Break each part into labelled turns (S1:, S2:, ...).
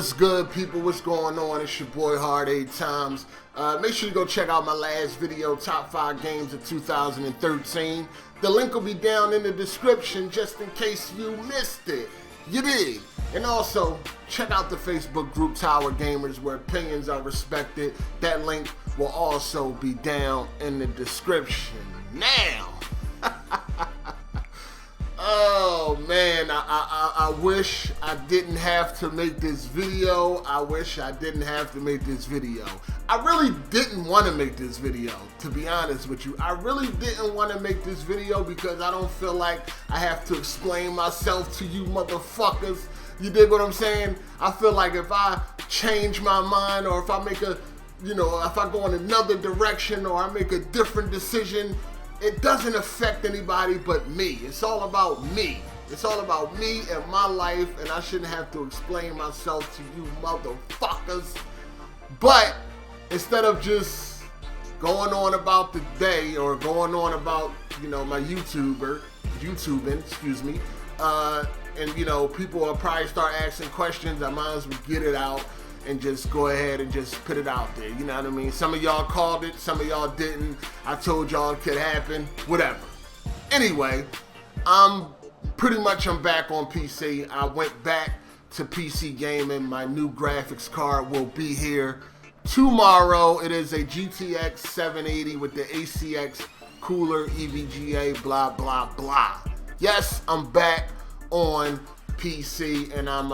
S1: What's good, people? What's going on? It's your boy Hard 8 Times. Make sure you go check out my last video, Top 5 Games of 2013. The link will be down in the description just in case you missed it. You dig? And also, check out the Facebook group Tower Gamers where opinions are respected. That link will also be down in the description. Now, oh man, I wish I didn't have to make this video. I really didn't want to make this video, to be honest with you. I really didn't want to make this video because I don't feel like I have to explain myself to you motherfuckers. You dig what I'm saying? I feel like if I change my mind, or if I make if I go in another direction, or I make a different decision, it doesn't affect anybody but me. It's all about me. It's all about me and my life, and I shouldn't have to explain myself to you motherfuckers. But instead of just going on about the day, or going on about, my YouTubing, excuse me, and people will probably start asking questions, I might as well get it out and just go ahead and just put it out there. You know what I mean? Some of y'all called it, some of y'all didn't. I told y'all it could happen, whatever. Anyway, I'm back on PC. I went back to PC gaming. My new graphics card will be here tomorrow. It is a GTX 780 with the ACX cooler, EVGA, blah, blah, blah. Yes, I'm back on PC, and I'm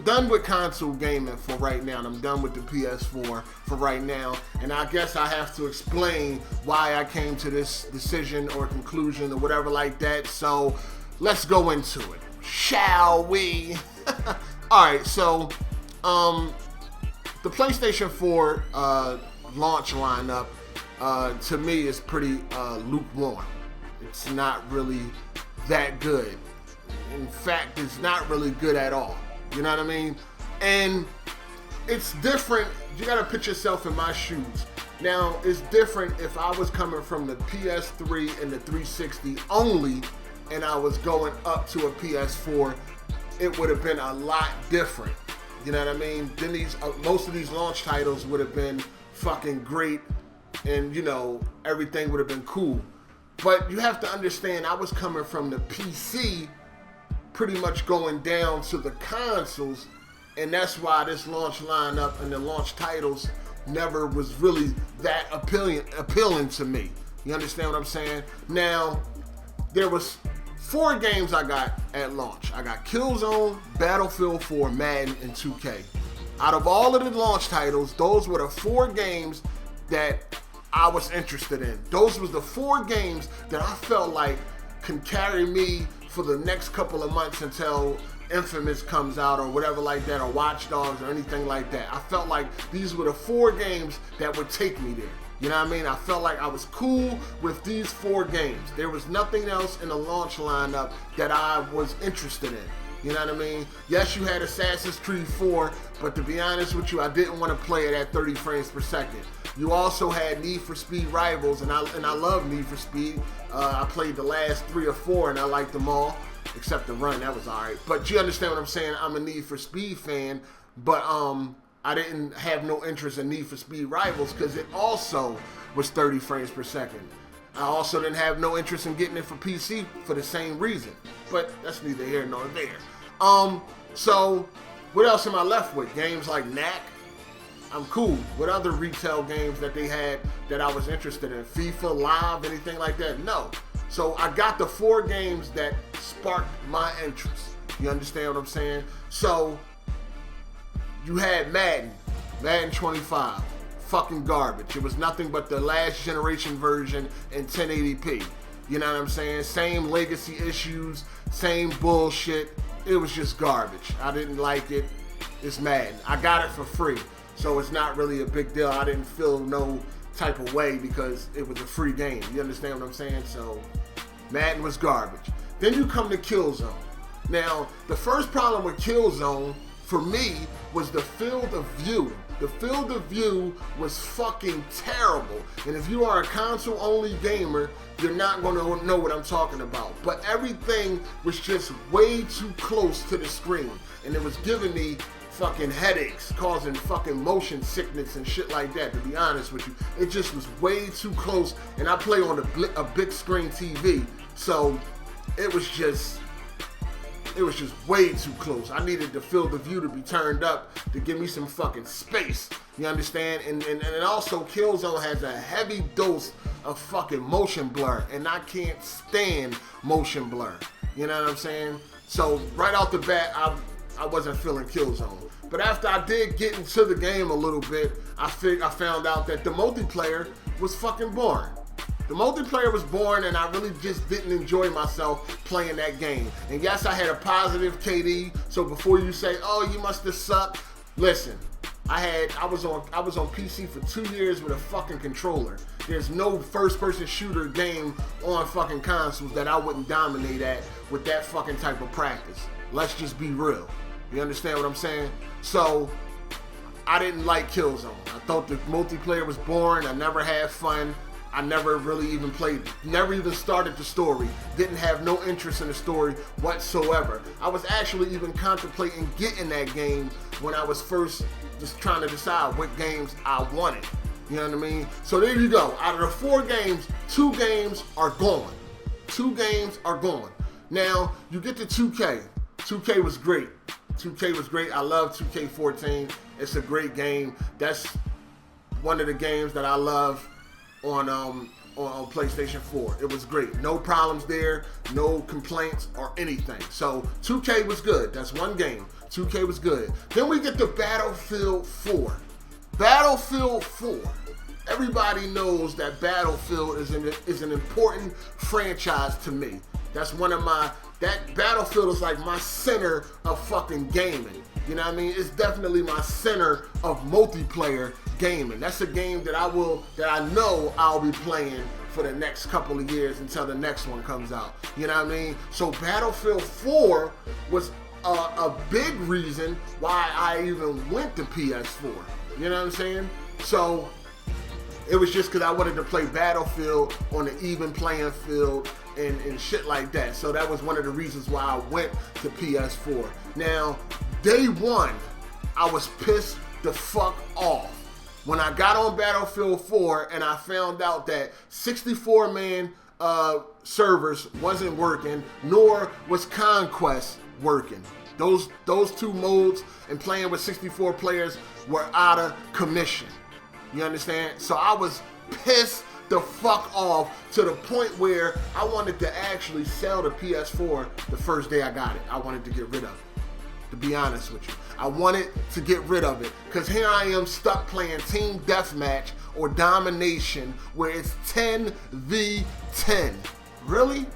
S1: done with console gaming for right now, and I'm done with the PS4 for right now. And I guess I have to explain why I came to this decision or conclusion or whatever like that. So let's go into it, shall we? All right, so the PlayStation 4 launch lineup to me is pretty lukewarm. It's not really that good. In fact, it's not really good at all. You know what I mean? And it's different. You gotta put yourself in my shoes. Now, it's different if I was coming from the PS3 and the 360 only, and I was going up to a PS4. It would have been a lot different. You know what I mean? Then most of these launch titles would have been fucking great, and everything would have been cool. But you have to understand, I was coming from the PC, pretty much going down to the consoles, and that's why this launch lineup and the launch titles never was really that appealing to me. You understand what I'm saying? Now, there was 4 games I got at launch. I got Killzone, Battlefield 4, Madden, and 2K. Out of all of the launch titles, those were the 4 games that I was interested in. Those was the 4 games that I felt like can carry me for the next couple of months until Infamous comes out or whatever like that, or Watch Dogs or anything like that. I felt like these were the 4 games that would take me there. You know what I mean? I felt like I was cool with these 4 games. There was nothing else in the launch lineup that I was interested in. You know what I mean? Yes, you had Assassin's Creed 4, but to be honest with you, I didn't want to play it at 30 frames per second. You also had Need for Speed Rivals, and I love Need for Speed. I played the last 3 or 4, and I liked them all, except the run. That was alright. But you understand what I'm saying? I'm a Need for Speed fan, but I didn't have no interest in Need for Speed Rivals because it also was 30 frames per second. I also didn't have no interest in getting it for PC for the same reason. But that's neither here nor there. So what else am I left with? Games like Knack. I'm cool. What other retail games that they had that I was interested in? FIFA Live, anything like that? No. So I got the 4 games that sparked my interest. You understand what I'm saying? So you had Madden 25. Fucking garbage. It was nothing but the last generation version in 1080p. You know what I'm saying? Same legacy issues, same bullshit. It was just garbage. I didn't like it. It's Madden. I got it for free, so it's not really a big deal. I didn't feel no type of way because it was a free game. You understand what I'm saying? So Madden was garbage. Then you come to Killzone. Now, the first problem with Killzone for me was the field of view The field of view was fucking terrible. And if you are a console-only gamer, you're not going to know what I'm talking about. But everything was just way too close to the screen. And it was giving me fucking headaches, causing fucking motion sickness and shit like that, to be honest with you. It just was way too close. And I play on a big screen TV. So it was just way too close. I needed the field of view to be turned up to give me some fucking space. You understand? And also Killzone has a heavy dose of fucking motion blur, and I can't stand motion blur. You know what I'm saying? So right off the bat, I wasn't feeling Killzone. But after I did get into the game a little bit, I found out that the multiplayer was fucking boring. The multiplayer was boring, and I really just didn't enjoy myself playing that game. And yes, I had a positive KD, so before you say, oh, you must have sucked, listen, I was on PC for 2 years with a fucking controller. There's no first-person shooter game on fucking consoles that I wouldn't dominate at with that fucking type of practice. Let's just be real. You understand what I'm saying? So, I didn't like Killzone. I thought the multiplayer was boring. I never had fun. I never really even played it. Never even started the story. Didn't have no interest in the story whatsoever. I was actually even contemplating getting that game when I was first just trying to decide what games I wanted. You know what I mean? So there you go. Out of the 4 games, 2 games are gone. 2 games are gone. Now, you get to 2K. 2K was great. 2K was great. I love 2K14. It's a great game. That's one of the games that I love on PlayStation 4. It was great. No problems there, no complaints or anything. So 2K was good. That's one game. 2K was good. Then we get to Battlefield 4. Battlefield 4. Everybody knows that Battlefield is an important franchise to me. That's that Battlefield is like my center of fucking gaming. You know what I mean? It's definitely my center of multiplayer gaming. That's a game that I know I'll be playing for the next couple of years until the next one comes out. You know what I mean? So Battlefield 4 was a big reason why I even went to PS4. You know what I'm saying? So it was just because I wanted to play Battlefield on an even playing field and shit like that. So that was one of the reasons why I went to PS4. Now, day one, I was pissed the fuck off when I got on Battlefield 4 and I found out that 64-man servers wasn't working, nor was Conquest working. Those 2 modes and playing with 64 players were out of commission. You understand? So I was pissed the fuck off to the point where I wanted to actually sell the PS4 the first day I got it. I wanted to get rid of it, to be honest with you. I wanted to get rid of it because here I am stuck playing Team Deathmatch or Domination where it's 10v10. Really?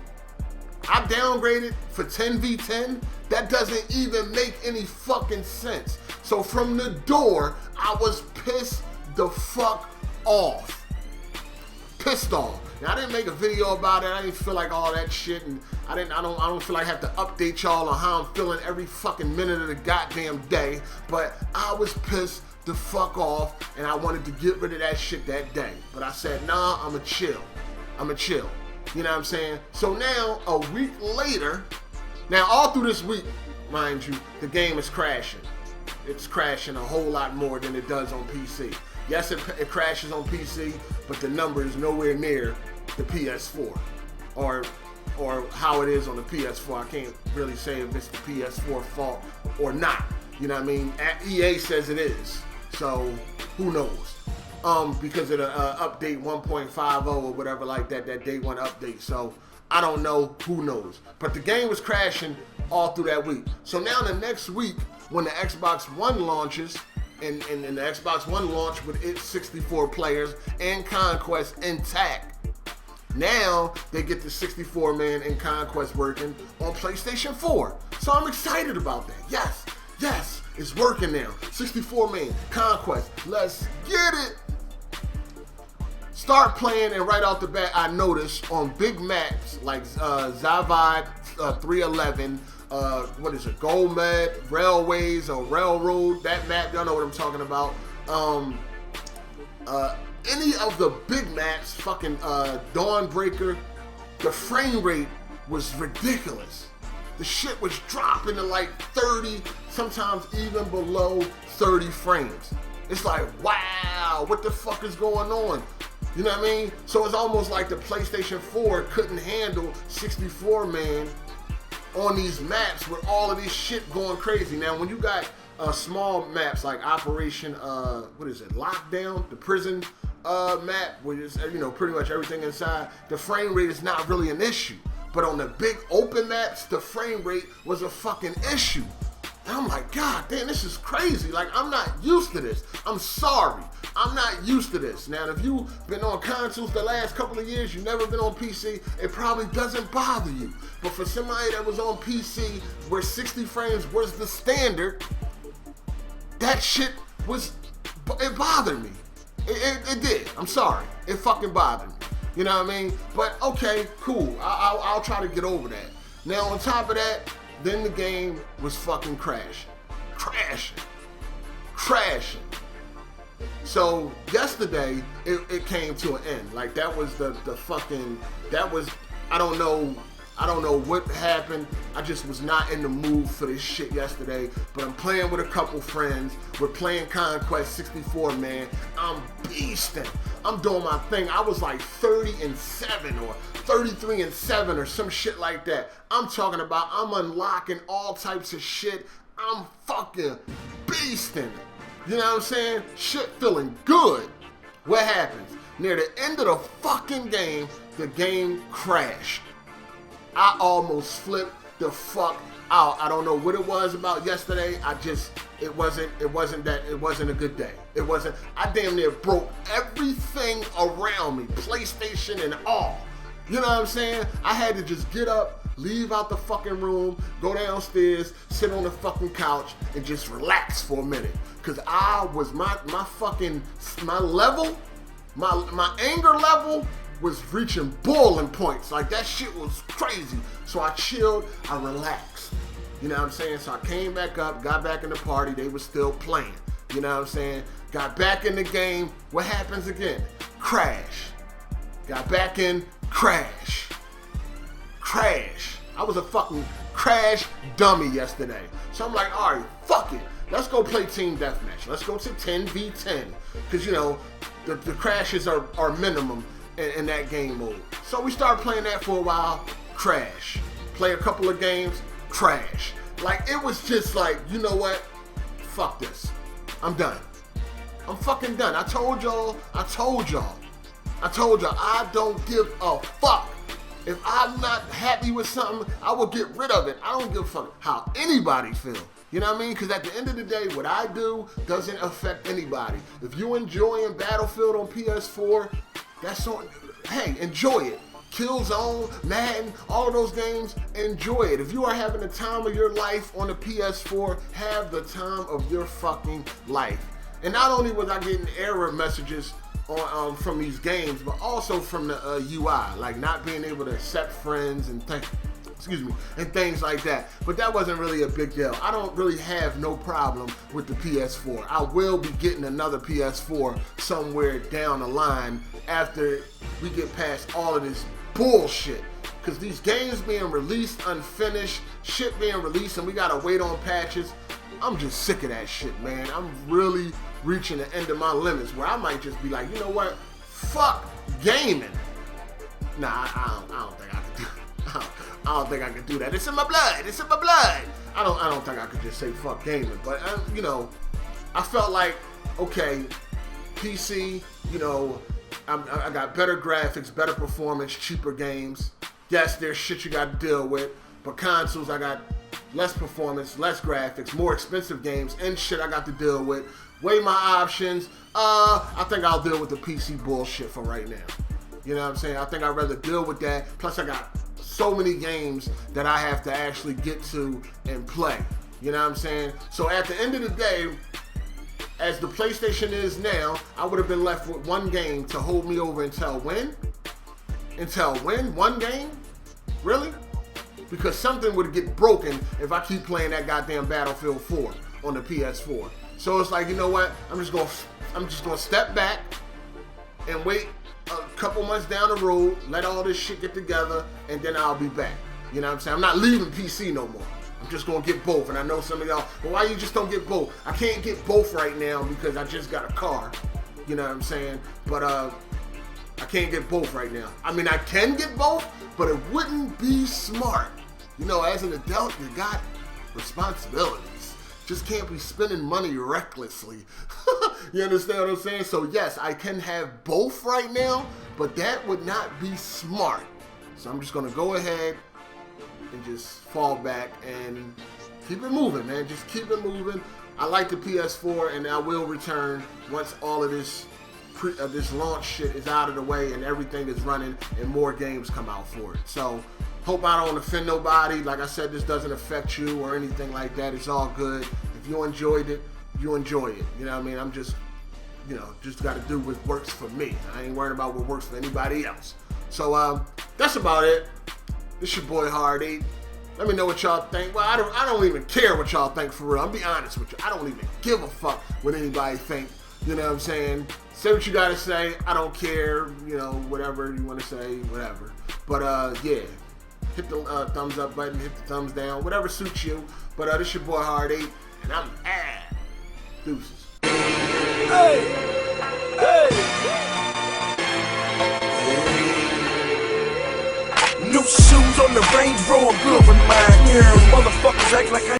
S1: I downgraded for 10v10? That doesn't even make any fucking sense. So from the door, I was pissed the fuck off. Pissed off. Now I didn't make a video about it. I didn't feel like all that shit, and I don't feel like I have to update y'all on how I'm feeling every fucking minute of the goddamn day. But I was pissed the fuck off, and I wanted to get rid of that shit that day. But I said, nah, I'ma chill. You know what I'm saying? So now, a week later, now all through this week, mind you, the game is crashing. It's crashing a whole lot more than it does on PC. Yes, it crashes on PC, but the number is nowhere near the PS4 or how it is on the PS4. I can't really say if it's the PS4 fault or not. You know what I mean? EA says it is, so who knows? Because of the update 1.50 or whatever like that day one update. So I don't know, who knows? But the game was crashing all through that week. So now the next week, when the Xbox One launches, and the Xbox One launched with its 64 players and Conquest intact. Now they get the 64-man and Conquest working on PlayStation 4. So I'm excited about that. Yes, it's working now. 64-man Conquest. Let's get it. Start playing, and right off the bat, I noticed on big maps like Zavad 311. What is it? Gold Med, Railways or Railroad, that map, y'all know what I'm talking about. Any of the big maps, fucking Dawnbreaker, the frame rate was ridiculous. The shit was dropping to like 30, sometimes even below 30 frames. It's like, wow, what the fuck is going on? You know what I mean? So it's almost like the PlayStation 4 couldn't handle 64 man on these maps with all of this shit going crazy. Now, when you got small maps like Operation, Lockdown, the prison map, where it's, pretty much everything inside, the frame rate is not really an issue. But on the big open maps, the frame rate was a fucking issue. And I'm like, God damn, this is crazy. Like, I'm not used to this. I'm sorry. I'm not used to this. Now, if you've been on consoles the last couple of years, you've never been on PC, it probably doesn't bother you. But for somebody that was on PC where 60 frames was the standard, that shit it bothered me. It did. I'm sorry. It fucking bothered me. You know what I mean? But okay, cool. I'll try to get over that. Now, on top of that, then the game was fucking crashing. So yesterday, it came to an end. Like, that was I don't know what happened. I just was not in the mood for this shit yesterday. But I'm playing with a couple friends. We're playing Conquest 64, man. I'm beasting. I'm doing my thing. I was like 30-7 or 33-7 or some shit like that. I'm talking about I'm unlocking all types of shit. I'm fucking beasting. You know what I'm saying? Shit feeling good. What happens? Near the end of the fucking game, the game crashed. I almost flipped the fuck out. I don't know what it was about yesterday. It wasn't a good day. I damn near broke everything around me, PlayStation and all. You know what I'm saying? I had to just get up, leave out the fucking room, go downstairs, sit on the fucking couch, and just relax for a minute. Cause I was my anger level was reaching boiling points. Like, that shit was crazy. So I chilled, I relaxed. You know what I'm saying? So I came back up, got back in the party, they were still playing. You know what I'm saying? Got back in the game, what happens again? Crash. Got back in, crash. I was a fucking crash dummy yesterday. So I'm like, all right, fuck it. Let's go play team deathmatch. Let's go to 10v10. Cause the crashes are minimum in that game mode. So we started playing that for a while, crash. Play a couple of games, crash. Like, it was just like, you know what? Fuck this. I'm done. I'm fucking done. I told y'all, I don't give a fuck. If I'm not happy with something, I will get rid of it. I don't give a fuck how anybody feel. You know what I mean? Because at the end of the day, what I do doesn't affect anybody. If you enjoying Battlefield on PS4, that's on. Hey, enjoy it. Killzone, Madden, all of those games, enjoy it. If you are having the time of your life on the PS4, have the time of your fucking life. And not only was I getting error messages from these games, but also from the UI, like not being able to accept friends and things like that. But that wasn't really a big deal. I don't really have no problem with the PS4. I will be getting another PS4 somewhere down the line after we get past all of this bullshit. Because these games being released unfinished, shit being released, and we gotta wait on patches. I'm just sick of that shit, man. I'm really reaching the end of my limits where I might just be like, you know what? Fuck gaming. Nah, I don't think I could do that. I don't think I could do that. It's in my blood. I don't think I could just say fuck gaming. But I felt like, okay, PC, I got better graphics, better performance, cheaper games. Yes, there's shit you got to deal with. But consoles, I got less performance, less graphics, more expensive games, and shit I got to deal with. Weigh my options. I think I'll deal with the PC bullshit for right now. You know what I'm saying? I think I'd rather deal with that. Plus, I got so many games that I have to actually get to and play. You know what I'm saying? So at the end of the day, as the PlayStation is now, I would have been left with one game to hold me over until when? Until when? One game? Really? Because something would get broken if I keep playing that goddamn Battlefield 4 on the PS4. So it's like, you know what? I'm just gonna step back and wait a couple months down the road, let all this shit get together, and then I'll be back. You know what I'm saying? I'm not leaving PC no more. I'm just gonna get both. And I know some of y'all, well, why you just don't get both? I can't get both right now because I just got a car. You know what I'm saying? But I can't get both right now. I mean, I can get both, but it wouldn't be smart. You know, as an adult, you got responsibilities. Just can't be spending money recklessly. You understand what I'm saying? So yes, I can have both right now, but that would not be smart. So I'm just gonna go ahead and just fall back and keep it moving, man. Just keep it moving. I like the PS4, and I will return once all of this this launch shit is out of the way and everything is running and more games come out for it. So hope I don't offend nobody. Like I said, this doesn't affect you or anything like that. It's all good. If you enjoyed it, you enjoy it. You know what I mean? I'm just, you know, just got to do what works for me. I ain't worried about what works for anybody else. So that's about it. This your boy Hard 8. Let me know what y'all think. Well, I don't even care what y'all think for real. I'll be honest with you. I don't even give a fuck what anybody think. You know what I'm saying? Say what you gotta say. I don't care. You know, whatever you want to say, whatever. But yeah, hit the thumbs up button, hit the thumbs down, whatever suits you. But this your boy Hard 8, and I'm deuces.
S2: Hey, hey. New shoes on the Range Rover, good with mine. Yeah, motherfuckers act like I